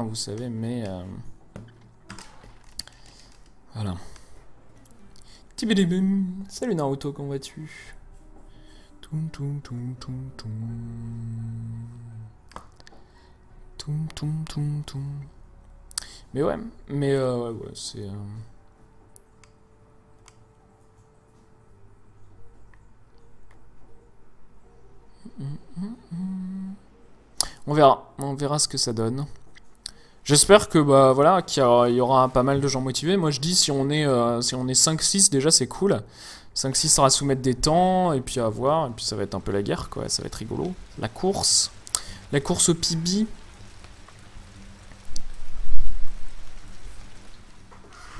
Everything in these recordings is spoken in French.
vous savez, mais... Voilà. Tibidibim. Salut Naruto, comment vas-tu? Toum toum toum toum toum. Toum toum toum toum. Mais ouais, ouais, c'est... On verra ce que ça donne. J'espère que bah voilà qu'il y aura pas mal de gens motivés. Moi je dis si on est 5-6 déjà c'est cool. 5-6 ça va soumettre des temps et puis à voir et puis ça va être un peu la guerre quoi, ça va être rigolo. La course au PB.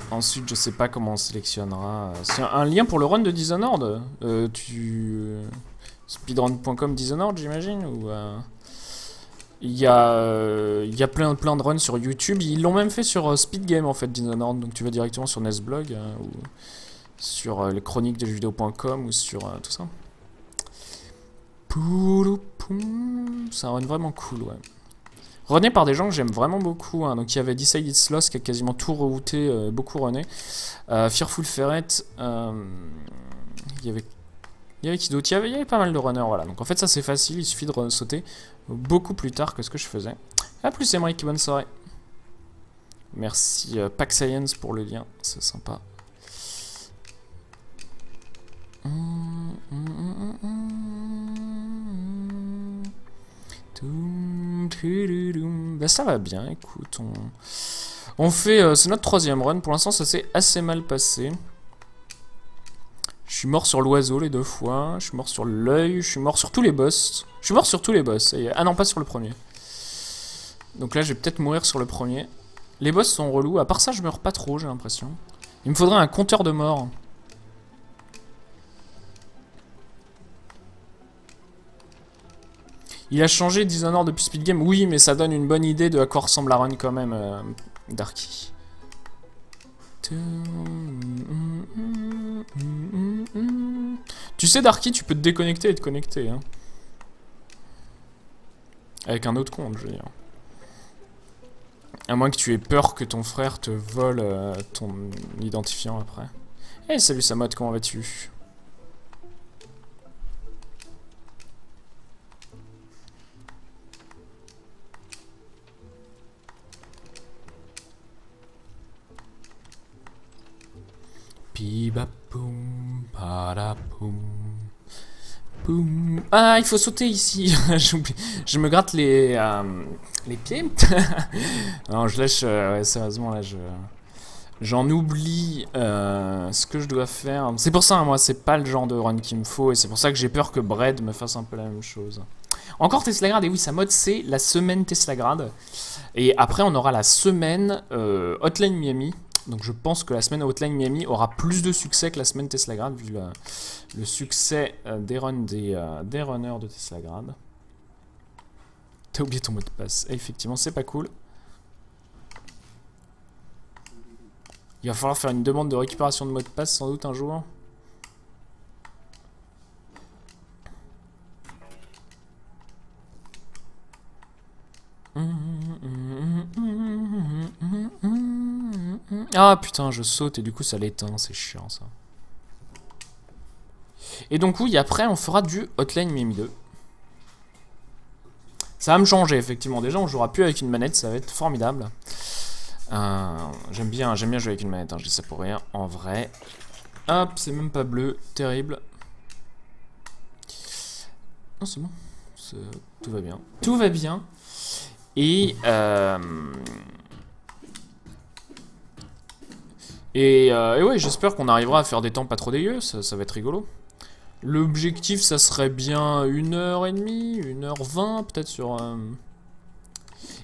Ensuite je sais pas comment on sélectionnera. C'est un lien pour le run de Dishonored. Speedrun.com Dishonored j'imagine ou il y a plein de runs sur YouTube. Ils l'ont même fait sur Speed Game en fait, Dishonored. Donc tu vas directement sur Nesblog ou sur les chroniques de jeuxvideo.com ou sur tout ça. C'est un run vraiment cool, ouais. Runné par des gens que j'aime vraiment beaucoup. Hein. Donc il y avait Decide It's Lost qui a quasiment tout rerouté, beaucoup runné. Fearful Ferret. Il y avait qui d'autre? Il y avait pas mal de runners, voilà. Donc en fait ça c'est facile, il suffit de sauter beaucoup plus tard que ce que je faisais. A plus Emmerich, bonne soirée. Merci Pack Science pour le lien, c'est sympa. Bah ça va bien, écoute, on fait, c'est notre 3e run, pour l'instant ça s'est assez mal passé. Je suis mort sur l'oiseau les 2 fois, je suis mort sur l'œil, je suis mort sur tous les boss. Je suis mort sur tous les boss, ah non pas sur le premier. Donc là je vais peut-être mourir sur le premier. Les boss sont relous, à part ça je meurs pas trop j'ai l'impression. Il me faudrait un compteur de mort. Il a changé Dishonored depuis Speed Game, oui mais ça donne une bonne idée de à quoi ressemble la run quand même, Darky. Tu sais Darky, tu peux te déconnecter et te connecter hein. Avec un autre compte je veux dire. À moins que tu aies peur que ton frère te vole ton identifiant après. Eh hey, salut Samod, comment vas-tu? Ah, il faut sauter ici. J'oublie. Je me gratte les pieds. Non, je lâche. Ouais, sérieusement, là, j'en oublie ce que je dois faire. C'est pour ça, hein, moi, c'est pas le genre de run qu'il me faut. Et c'est pour ça que j'ai peur que Bread me fasse un peu la même chose. Encore Teslagrad. Et oui, sa mode, c'est la semaine Teslagrad. Et après, on aura la semaine Hotline Miami. Donc je pense que la semaine Hotline Miami aura plus de succès que la semaine Teslagrad, vu le succès des runners de Teslagrad. T'as oublié ton mot de passe. Et effectivement, c'est pas cool. Il va falloir faire une demande de récupération de mot de passe sans doute un jour. Ah putain, je saute et du coup ça l'éteint, c'est chiant ça. Et donc oui, après on fera du Hotline Miami 2. Ça va me changer effectivement, déjà on jouera plus avec une manette, ça va être formidable. J'aime bien jouer avec une manette, hein, je dis ça pour rien, en vrai. Hop, c'est même pas bleu, terrible. Non c'est bon, tout va bien. Tout va bien. Et ouais, j'espère qu'on arrivera à faire des temps pas trop dégueux, ça va être rigolo. L'objectif, ça serait bien 1h30, 1h20, peut-être sur...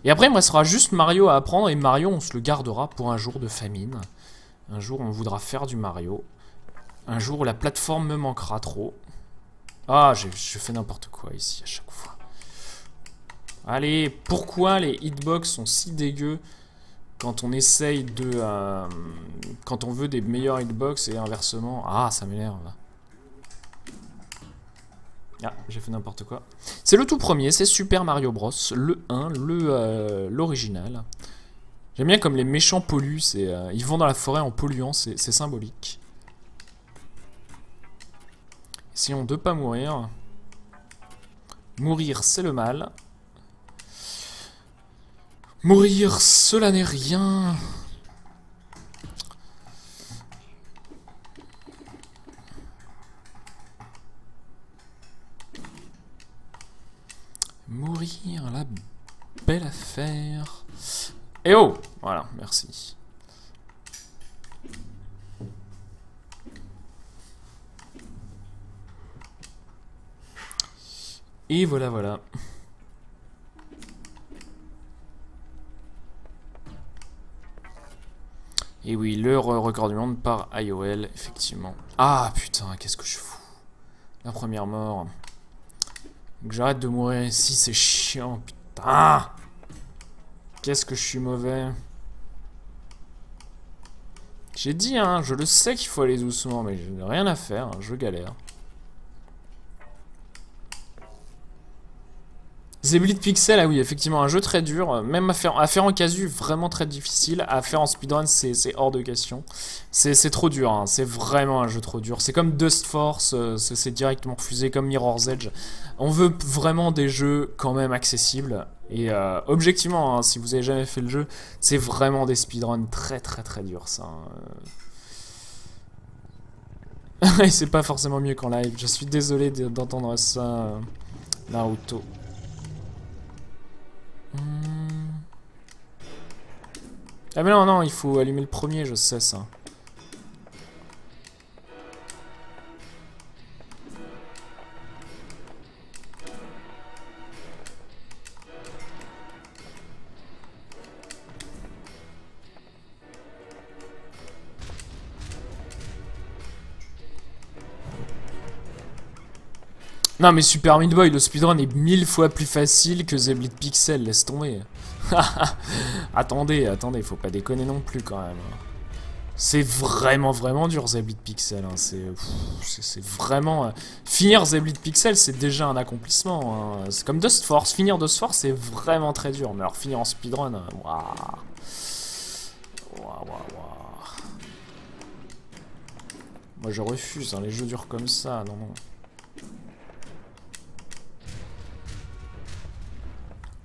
Et après, moi, ce sera juste Mario à apprendre, et Mario, on se le gardera pour un jour de famine. Un jour, on voudra faire du Mario. Un jour où la plateforme me manquera trop. Ah, je fais n'importe quoi ici, à chaque fois. Allez, pourquoi les hitbox sont si dégueux quand on essaye de... quand on veut des meilleurs hitbox et inversement... Ah, ça m'énerve. Ah, j'ai fait n'importe quoi. C'est le tout premier, c'est Super Mario Bros. Le 1, l'original. J'aime bien comme les méchants polluent, ils vont dans la forêt en polluant, c'est symbolique. Essayons de pas mourir. Mourir, c'est le mal. Mourir, cela n'est rien. Mourir, la belle affaire. Et oh, voilà, merci. Et voilà, voilà. Et oui, le record du monde par IOL, effectivement. Ah putain, qu'est-ce que je fous. La première mort. Que j'arrête de mourir ici, c'est chiant, putain. Qu'est-ce que je suis mauvais. J'ai dit, hein, je le sais qu'il faut aller doucement, mais je n'ai rien à faire, hein, je galère. Zeblit Pixel, ah oui, effectivement, un jeu très dur, même à faire en casu, vraiment très difficile, à faire en speedrun, c'est hors de question. C'est trop dur, hein, c'est vraiment un jeu trop dur. C'est comme Dust Force, c'est directement refusé, comme Mirror's Edge. On veut vraiment des jeux quand même accessibles, et objectivement, hein, si vous avez jamais fait le jeu, c'est vraiment des speedruns très très très durs, ça. Et c'est pas forcément mieux qu'en live, je suis désolé d'entendre ça, Naruto. Ah mais non, non, il faut allumer le premier, je sais ça. Non mais Super Meat Boy, le speedrun est 1000 fois plus facile que Zeblit Pixel, laisse tomber. Attendez, faut pas déconner non plus quand même. C'est vraiment dur Zeblit Pixel, hein. C'est vraiment... Finir Zeblit Pixel c'est déjà un accomplissement, hein. C'est comme Dust Force, finir Dust Force c'est vraiment très dur, mais alors finir en speedrun, waouh. Moi je refuse, hein, les jeux durs comme ça, non.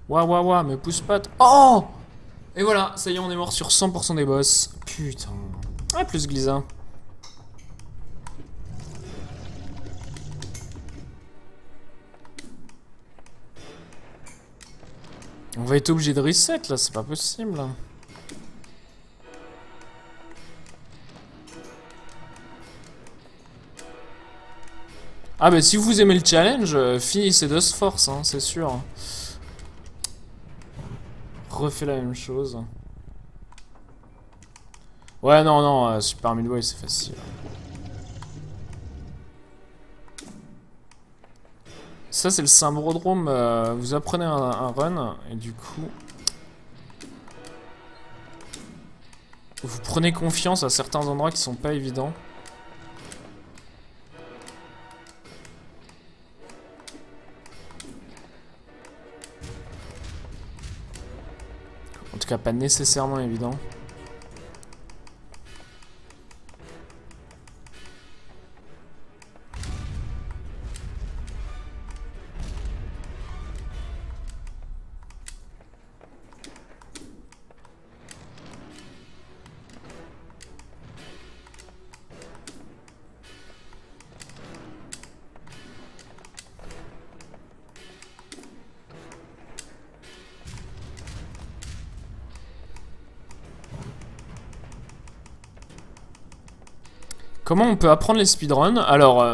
Waouh, me pousse pas. Oh! Et voilà, ça y est, on est mort sur 100% des boss. Putain. Ah, plus Glisa. On va être obligé de reset là, c'est pas possible. Ah bah si vous aimez le challenge, finissez Dust Force, hein, c'est sûr. Refait la même chose. Ouais, non, Super Meat Boy c'est facile. Ça c'est le Symbrodrome, vous apprenez un run et du coup vous prenez confiance à certains endroits qui sont pas évidents. En tout cas pas nécessairement évident. Comment on peut apprendre les speedruns? Alors,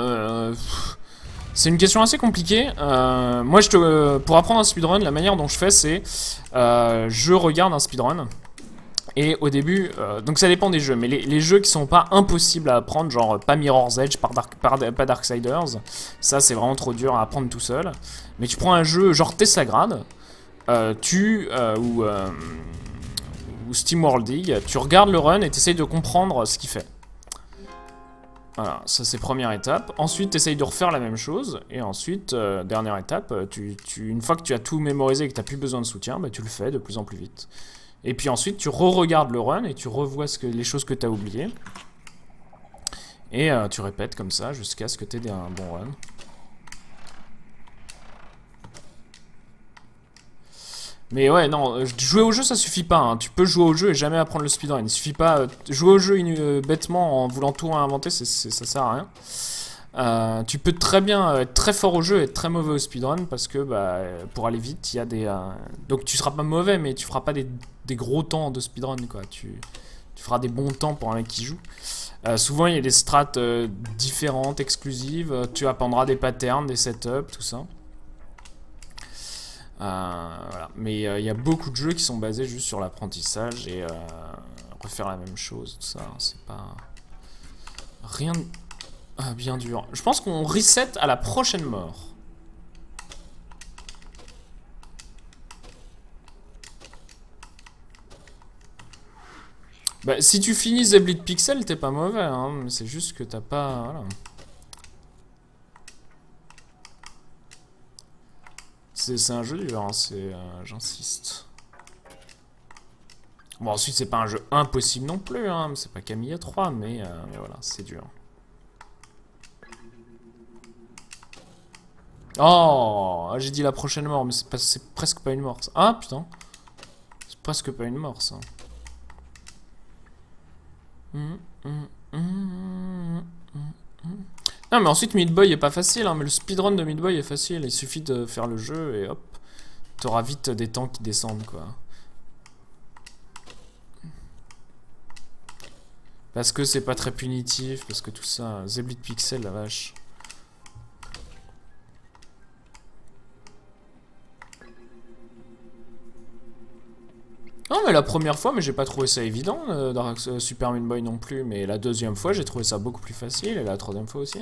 c'est une question assez compliquée. Moi, pour apprendre un speedrun, la manière dont je fais, c'est je regarde un speedrun. Et au début, donc ça dépend des jeux, mais les jeux qui sont pas impossibles à apprendre, genre pas Mirror's Edge, pas Darksiders, ça c'est vraiment trop dur à apprendre tout seul. Mais tu prends un jeu genre Tessagrad, ou SteamWorld Dig, tu regardes le run et tu essayes de comprendre ce qu'il fait. Voilà, ça c'est première étape. Ensuite, tu essayes de refaire la même chose. Et ensuite, dernière étape, une fois que tu as tout mémorisé et que tu n'as plus besoin de soutien, bah, tu le fais de plus en plus vite. Et puis ensuite, tu re-regardes le run et tu revois les choses que tu as oubliées. Et tu répètes comme ça jusqu'à ce que tu aies un bon run. Mais ouais, non, jouer au jeu ça suffit pas. Hein. Tu peux jouer au jeu et jamais apprendre le speedrun. Il suffit pas. Jouer au jeu bêtement en voulant tout réinventer, ça sert à rien. Tu peux très bien être très fort au jeu et être très mauvais au speedrun parce que bah, pour aller vite, il y a des. Donc tu seras pas mauvais, mais tu feras pas des gros temps de speedrun quoi. Tu feras des bons temps pour un mec qui joue. Souvent il y a des strats différentes, exclusives. Tu apprendras des patterns, des setups, tout ça. Voilà. Mais il y a beaucoup de jeux qui sont basés juste sur l'apprentissage et refaire la même chose, tout ça, c'est pas rien de bien dur. Je pense qu'on reset à la prochaine mort. Bah, si tu finis The Bleed Pixel, t'es pas mauvais, hein, mais c'est juste que t'as pas... Voilà. C'est un jeu dur, hein, j'insiste. Bon, ensuite, c'est pas un jeu impossible non plus, hein, c'est pas Camilla 3, mais voilà, c'est dur. Oh, j'ai dit la prochaine mort, mais c'est presque pas une mort, ça. Ah, putain. C'est presque pas une mort, ça. Non mais ensuite Meat Boy est pas facile, hein, mais le speedrun de Meat Boy est facile, il suffit de faire le jeu et hop, t'auras vite des temps qui descendent quoi. Parce que c'est pas très punitif, parce que tout ça, The Bleed Pixel la vache. Non mais la première fois, mais j'ai pas trouvé ça évident, Super Meat Boy non plus, mais la deuxième fois j'ai trouvé ça beaucoup plus facile, et la troisième fois aussi.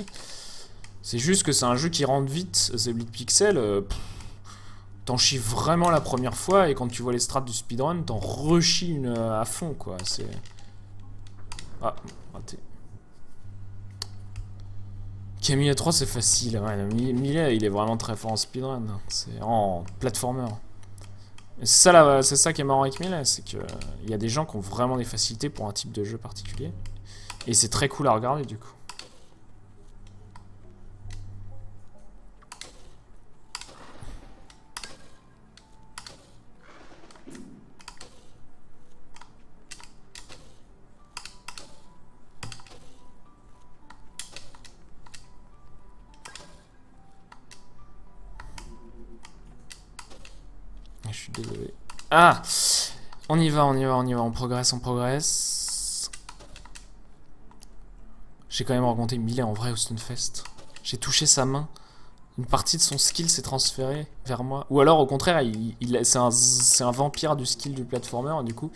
C'est juste que c'est un jeu qui rentre vite, The Bleed Pixel, t'en chies vraiment la première fois, et quand tu vois les strats du speedrun, t'en rechies une à fond quoi, c'est... Ah, raté. Camilla 3 c'est facile, ouais, Millet il est vraiment très fort en speedrun, c'est en platformer. C'est ça qui est marrant avec Millet, c'est qu'il y a des gens qui ont vraiment des facilités pour un type de jeu particulier. Et c'est très cool à regarder du coup. Je suis désolé. Ah! On y va, on progresse. J'ai quand même rencontré Millet en vrai au Stunfest. J'ai touché sa main. Une partie de son skill s'est transférée vers moi. Ou alors au contraire, c'est un vampire du skill du platformer. Et du coup,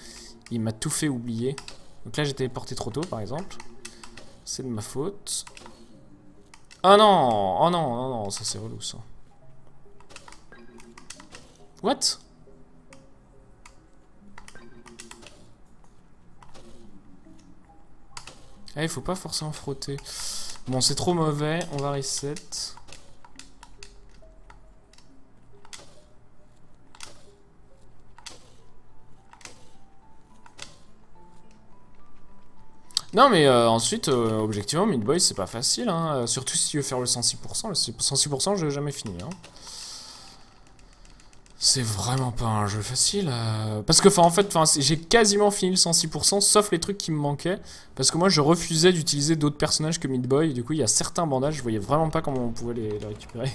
il m'a tout fait oublier. Donc là, j'ai téléporté trop tôt, par exemple. C'est de ma faute. Ah non! Oh non, non, non, ça c'est relou ça. What? Ah, il faut pas forcément frotter. Bon, c'est trop mauvais, on va reset. Non mais ensuite, objectivement, Meat Boy c'est pas facile, hein. Surtout si tu veux faire le 106%, le 106% je l'ai jamais fini. Hein. C'est vraiment pas un jeu facile. Parce que, en fait, j'ai quasiment fini le 106%, sauf les trucs qui me manquaient. Parce que moi, je refusais d'utiliser d'autres personnages que Meat Boy. Et du coup, il y a certains bandages, je voyais vraiment pas comment on pouvait les récupérer.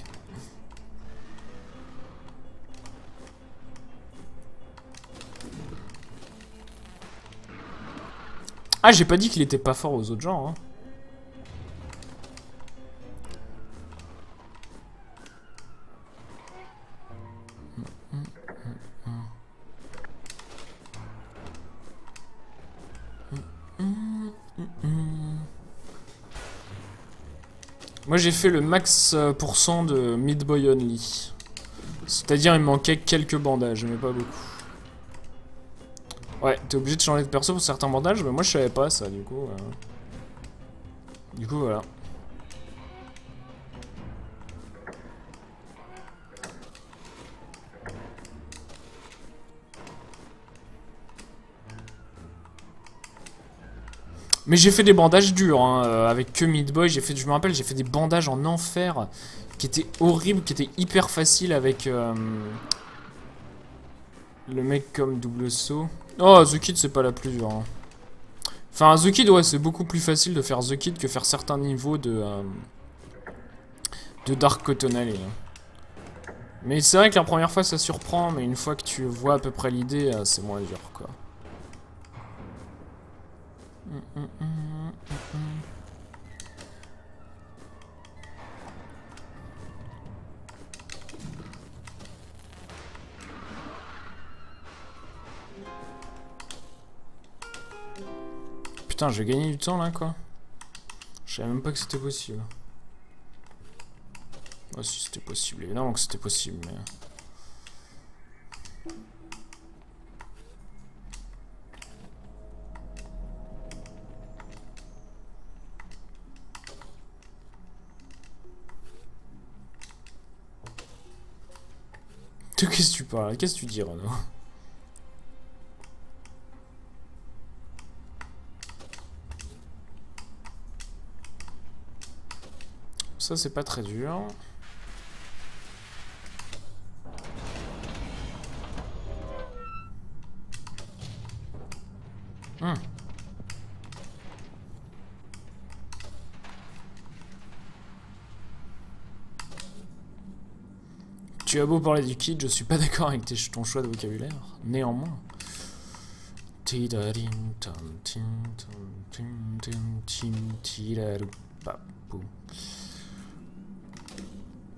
Ah, j'ai pas dit qu'il était pas fort aux autres genres. Hein. Moi j'ai fait le max % de Meat Boy Only. C'est-à-dire il me manquait quelques bandages, mais pas beaucoup. Ouais, t'es obligé de changer de perso pour certains bandages, mais moi je savais pas ça du coup. Du coup voilà. Mais j'ai fait des bandages durs, hein, avec que Meat Boy. Je me rappelle, j'ai fait des bandages en enfer qui étaient horribles, qui étaient hyper faciles avec le mec comme double saut. Oh, The Kid, c'est pas la plus dure. Hein. Enfin, The Kid, ouais, c'est beaucoup plus facile de faire The Kid que faire certains niveaux de Dark Cotton Alley. Mais c'est vrai que la première fois, ça surprend, mais une fois que tu vois à peu près l'idée, c'est moins dur, quoi. Putain, je vais gagner du temps là, quoi. Je savais même pas que c'était possible. Oh, si c'était possible, évidemment que c'était possible, mais. De qu'est-ce que tu parles? Qu'est-ce que tu dis, Renaud? Ça, c'est pas très dur. Tu as beau parler du kid, je suis pas d'accord avec ton choix de vocabulaire. Néanmoins.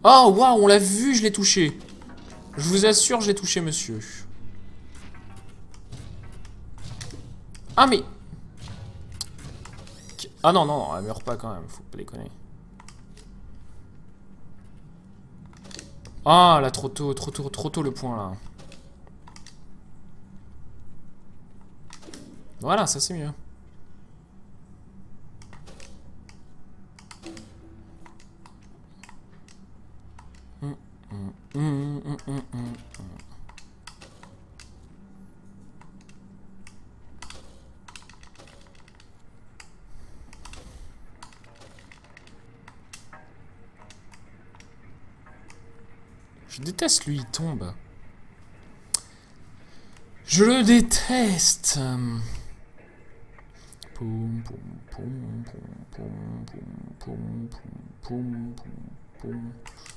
Oh, waouh, on l'a vu, je l'ai touché. Je vous assure, je l'ai touché, monsieur. Ah, mais... Ah non, non, elle meurt pas quand même, faut pas déconner. Ah, là, trop tôt le point, là. Voilà, ça c'est mieux. Je déteste lui, il tombe. Je le déteste.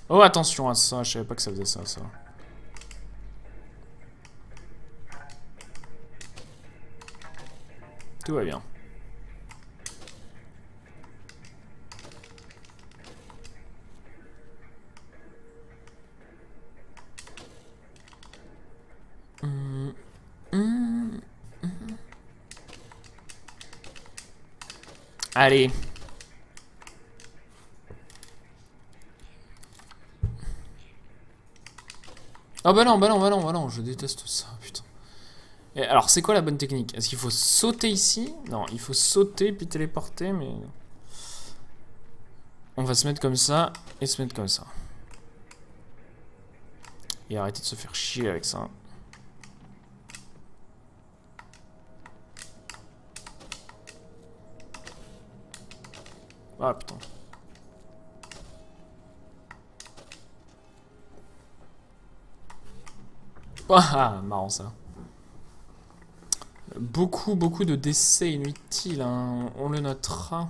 Oh, attention à ça, je savais pas que ça faisait ça, ça. Tout va bien. Allez. Oh bah non, bah non, bah non, bah non, je déteste ça, putain. Et alors, c'est quoi la bonne technique? Est-ce qu'il faut sauter ici? Non, il faut sauter puis téléporter, mais... On va se mettre comme ça et se mettre comme ça. Et arrêter de se faire chier avec ça. Ah putain. Ah, marrant ça. Beaucoup de décès inutiles, hein. On le notera.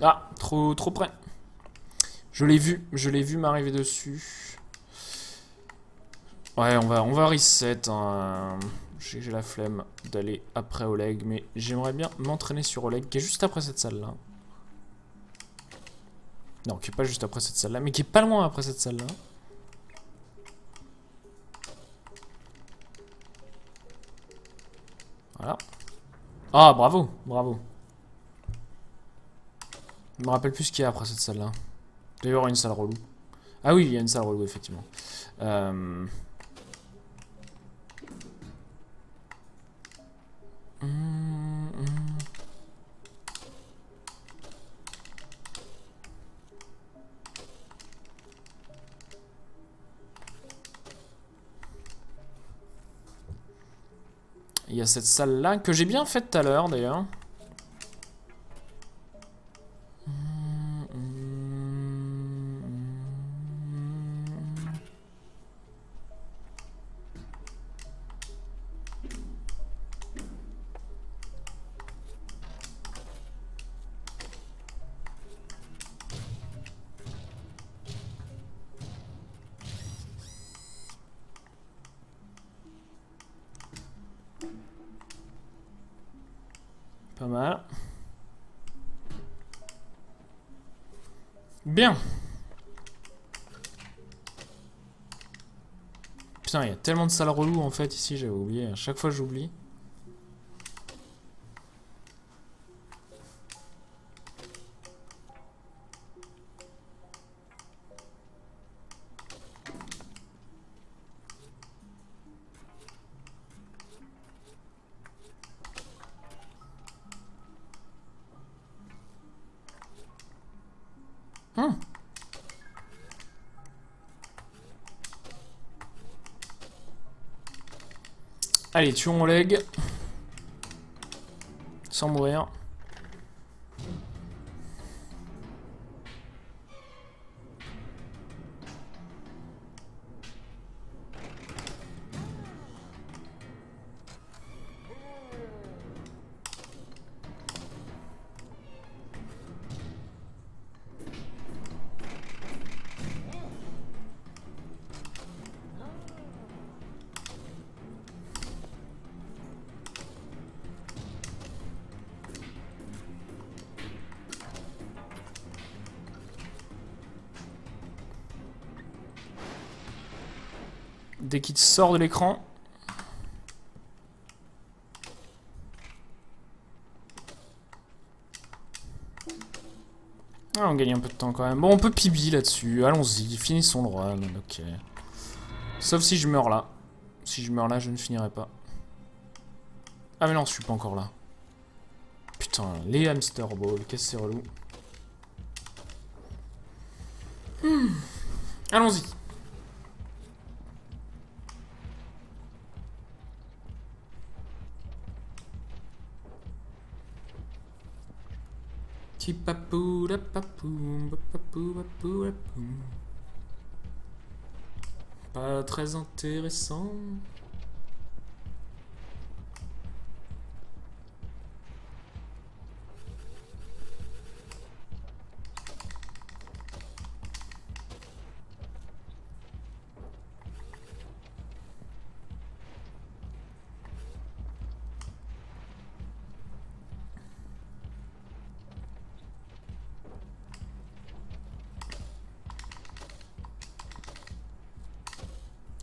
Ah, trop près. Je l'ai vu m'arriver dessus. Ouais, on va reset. Hein. J'ai la flemme d'aller après Oleg, mais j'aimerais bien m'entraîner sur Oleg, qui est juste après cette salle-là. Non, qui est pas juste après cette salle-là, mais qui est pas loin après cette salle-là. Voilà. Ah, bravo, bravo. Je me rappelle plus ce qu'il y a après cette salle-là. Il doit y avoir une salle relou. Ah oui, il y a une salle relou, effectivement. y a cette salle-là, que j'ai bien faite tout à l'heure, d'ailleurs. Pas mal. Bien. Putain, il y a tellement de salles reloues en fait ici, j'avais oublié. À chaque fois j'oublie. Allez, tuons Oleg. Sans mourir. Dès qu'il sort de l'écran. Ah, on gagne un peu de temps quand même. Bon, on peut pibi là-dessus. Allons-y, finissons le run. Ok. Sauf si je meurs là. Si je meurs là, je ne finirai pas. Ah mais non, je suis pas encore là. Putain, les hamster balls, qu'est-ce que c'est relou. Allons-y. Pas très intéressant.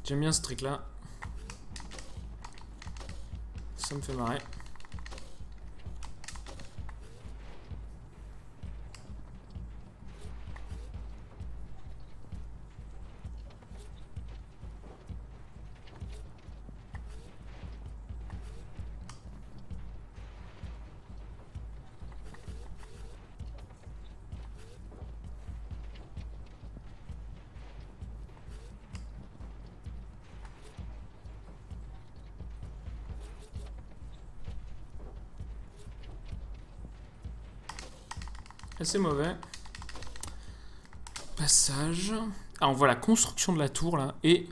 J'aime bien ce truc là. Ça me fait marrer. Assez mauvais. Passage. Ah, on voit la construction de la tour là. Et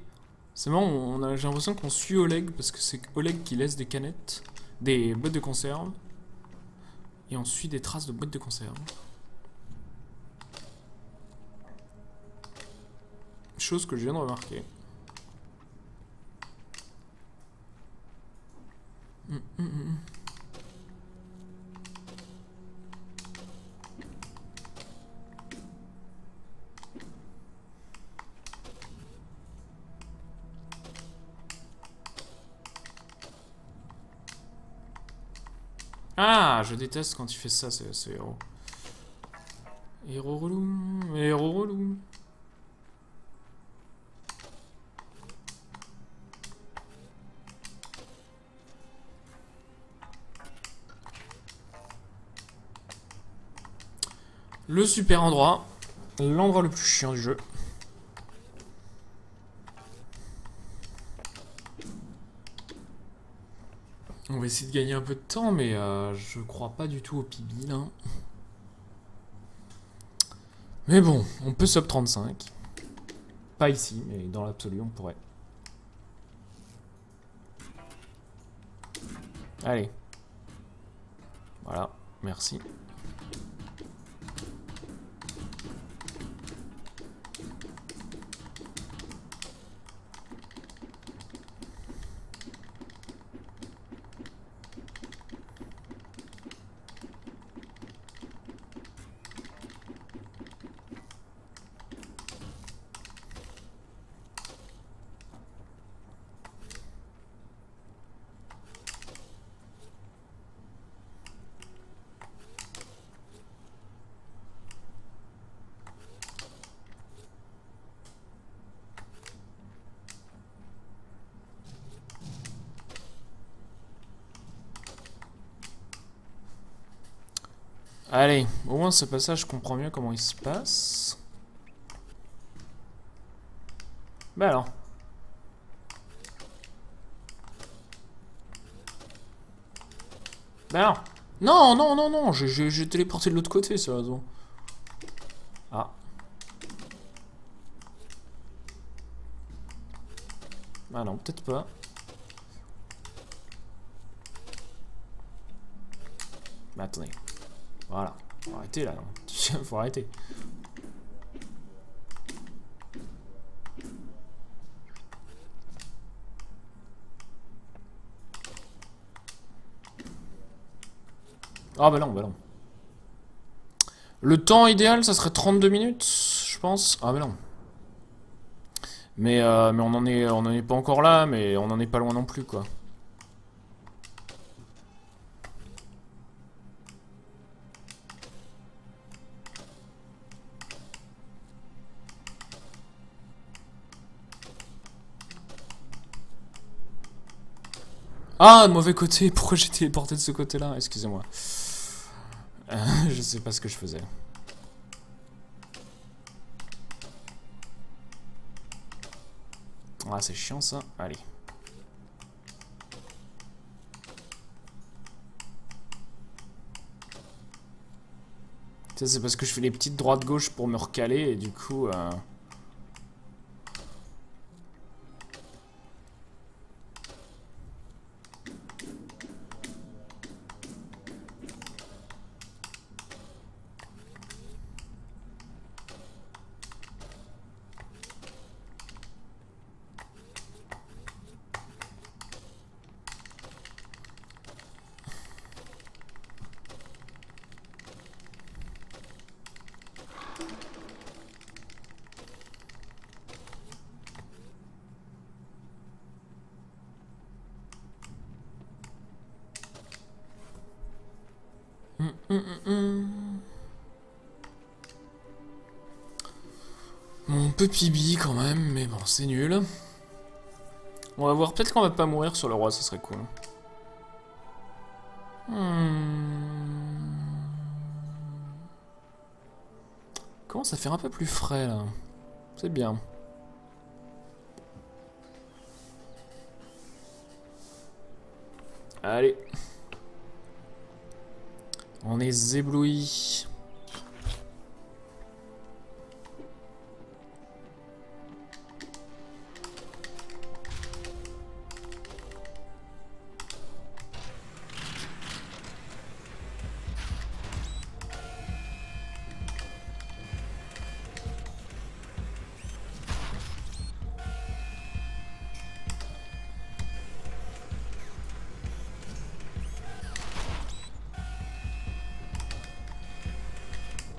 c'est marrant, j'ai l'impression qu'on suit Oleg parce que c'est Oleg qui laisse des canettes, des boîtes de conserve. Et on suit des traces de boîtes de conserve. Chose que je viens de remarquer. Ah, je déteste quand il fait ça, ce héros. Héros relou, héros relou. Le super endroit. L'endroit le plus chiant du jeu. On va va essayer de gagner un peu de temps, mais je crois pas du tout au PB là. Mais bon, on peut sub 35. Pas ici, mais dans l'absolu, on pourrait. Allez. Voilà, merci. Allez, au moins ce passage, je comprends mieux comment il se passe. Bah alors. Bah alors. Non, non, non, non, j'ai téléporté de l'autre côté, sérieusement. Ah. Ah non, peut-être pas. Mais attendez. Voilà. Faut arrêter là. Faut arrêter. Ah bah non, bah non. Le temps idéal, ça serait 32 minutes, je pense. Ah bah non. Mais on en est pas encore là, mais on en est pas loin non plus, quoi. Ah, mauvais côté. Pourquoi j'ai téléporté de ce côté-là? Excusez-moi. Je sais pas ce que je faisais. Ah, c'est chiant ça. Allez. Ça, c'est parce que je fais les petites droites-gauche pour me recaler et du coup... Mon petit bi quand même, mais bon, c'est nul. On va voir, peut-être qu'on va pas mourir sur le roi, ça serait cool. Commence à faire un peu plus frais là. C'est bien. Allez. On est éblouis.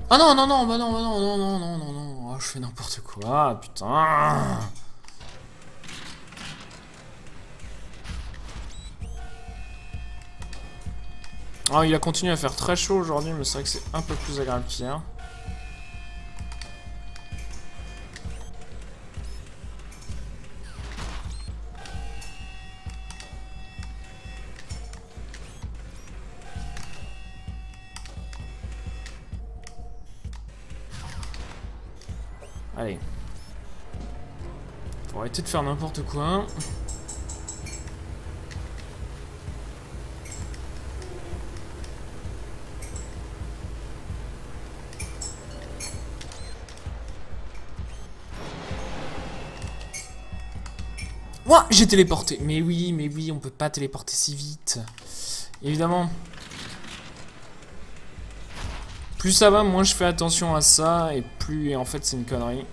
Ah non, non, non, bah non, bah non, non, non, non, non, non. Oh, je fais n'importe quoi, putain. Oh, il a continué à faire très chaud aujourd'hui, mais c'est vrai que c'est un peu plus agréable qu'hier. Allez. Faut arrêter de faire n'importe quoi. Ouah, j'ai téléporté. Mais oui, on peut pas téléporter si vite. Évidemment. Plus ça va, moins je fais attention à ça, et plus en fait c'est une connerie.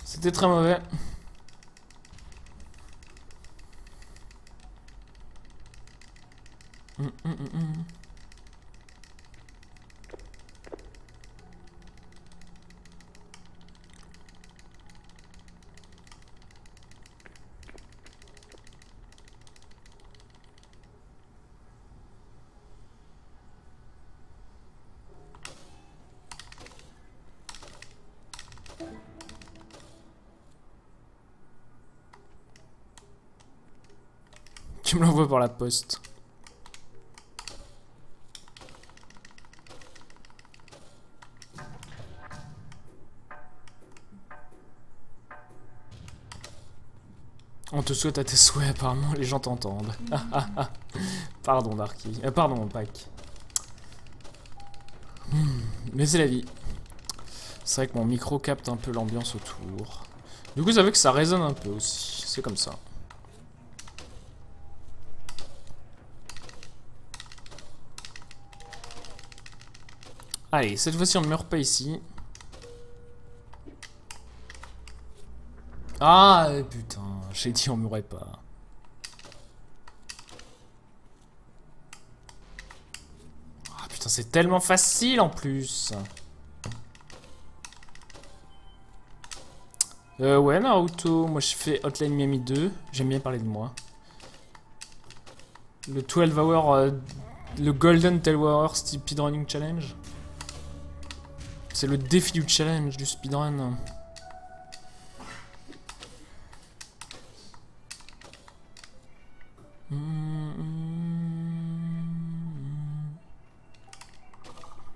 C'était très mauvais. Tu me l'envoies par la poste. On te souhaite à tes souhaits, apparemment les gens t'entendent. Pardon Darky. Pardon Pac. Mais c'est la vie. C'est vrai que mon micro capte un peu l'ambiance autour. Du coup, ça veut que ça résonne un peu aussi. C'est comme ça. Allez, cette fois-ci on ne meurt pas ici. Ah putain, j'ai dit on mourrait pas. Ah putain, c'est tellement facile en plus. Ouais, Naruto, moi je fais Hotline Miami 2. J'aime bien parler de moi. Le 12 hour, le Golden 12 hour speedrunning challenge. C'est le défi du challenge du speedrun.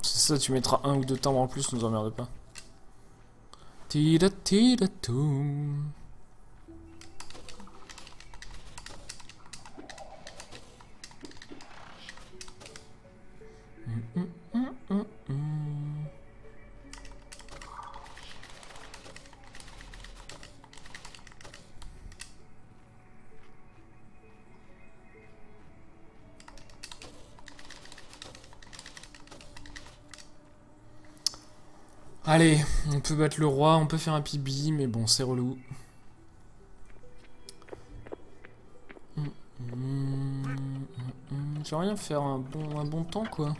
C'est ça, tu mettras un ou deux timbres en plus, nous emmerde pas. Tida tida toum. Allez, on peut battre le roi, on peut faire un PB, mais bon, c'est relou. J'aimerais bien faire un bon temps, quoi.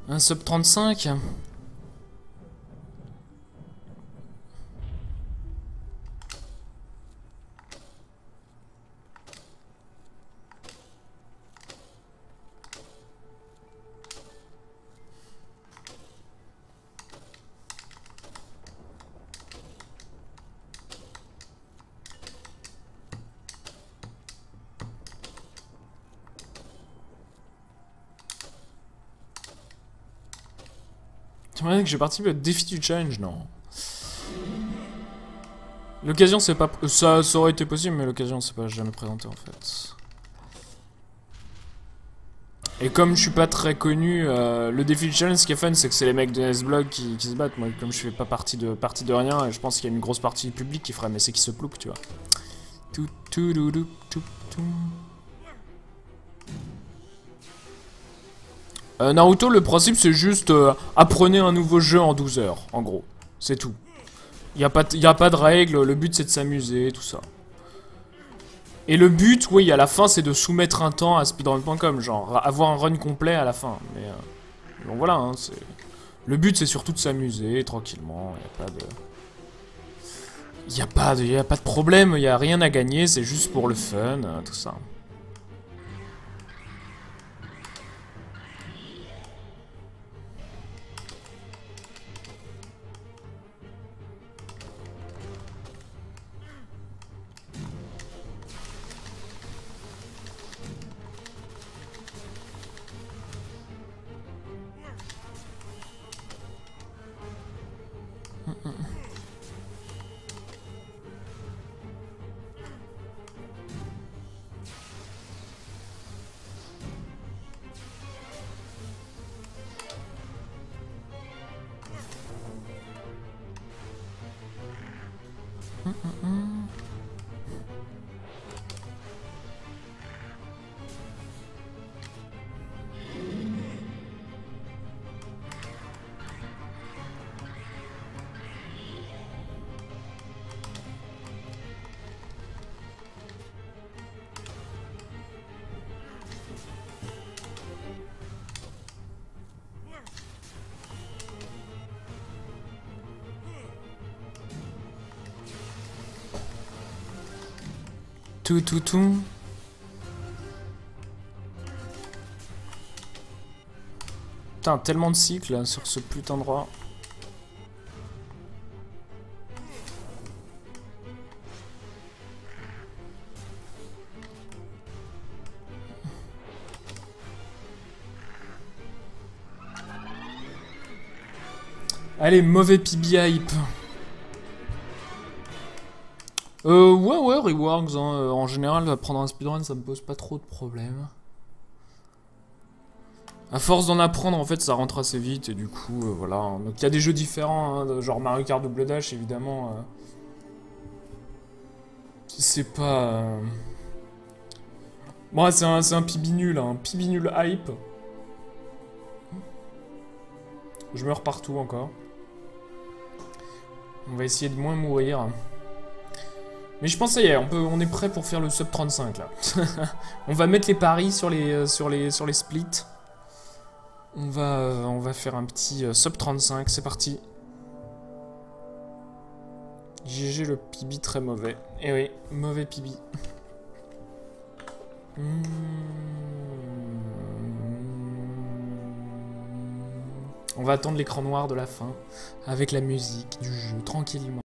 Un sub 35. J'aimerais que je participe au défi du challenge, non. L'occasion c'est pas... Ça aurait été possible, mais l'occasion c'est pas jamais présenté en fait. Et comme je suis pas très connu, le défi de challenge, ce qui est fun, c'est que c'est les mecs de Nesblog qui se battent. Moi, comme je fais pas partie de rien, je pense qu'il y a une grosse partie du public qui ferait, mais c'est qui se plouque, tu vois. Tout, tout, tout, tout, tout, tout. Naruto, le principe, c'est juste apprenez un nouveau jeu en 12 heures, en gros. C'est tout. Y a pas de règles, le but c'est de s'amuser, tout ça. Et le but, oui, à la fin, c'est de soumettre un temps à speedrun.com, genre avoir un run complet à la fin. Mais donc voilà, hein, c'est... Le but, c'est surtout de s'amuser tranquillement. Y a pas de problème, y a rien à gagner, c'est juste pour le fun, tout ça. Tout, tout, tout. Putain, tellement de cycles là, sur ce putain de droit. Allez, mauvais PB hype. Ouais, reworks, hein. En général, prendre un speedrun, ça me pose pas trop de problèmes. À force d'en apprendre, en fait, ça rentre assez vite, et du coup, voilà. Donc, il y a des jeux différents, hein, genre Mario Kart Double Dash, évidemment. C'est pas... Bon, c'est un PB nul, hein. PB nul hype. Je meurs partout, encore. On va essayer de moins mourir. Mais je pense ça y est, on est prêt pour faire le sub 35 là. On va mettre les paris sur les splits. On va faire un petit sub 35, c'est parti. GG le PB très mauvais. Eh oui, mauvais PB. On va attendre l'écran noir de la fin avec la musique du jeu tranquillement.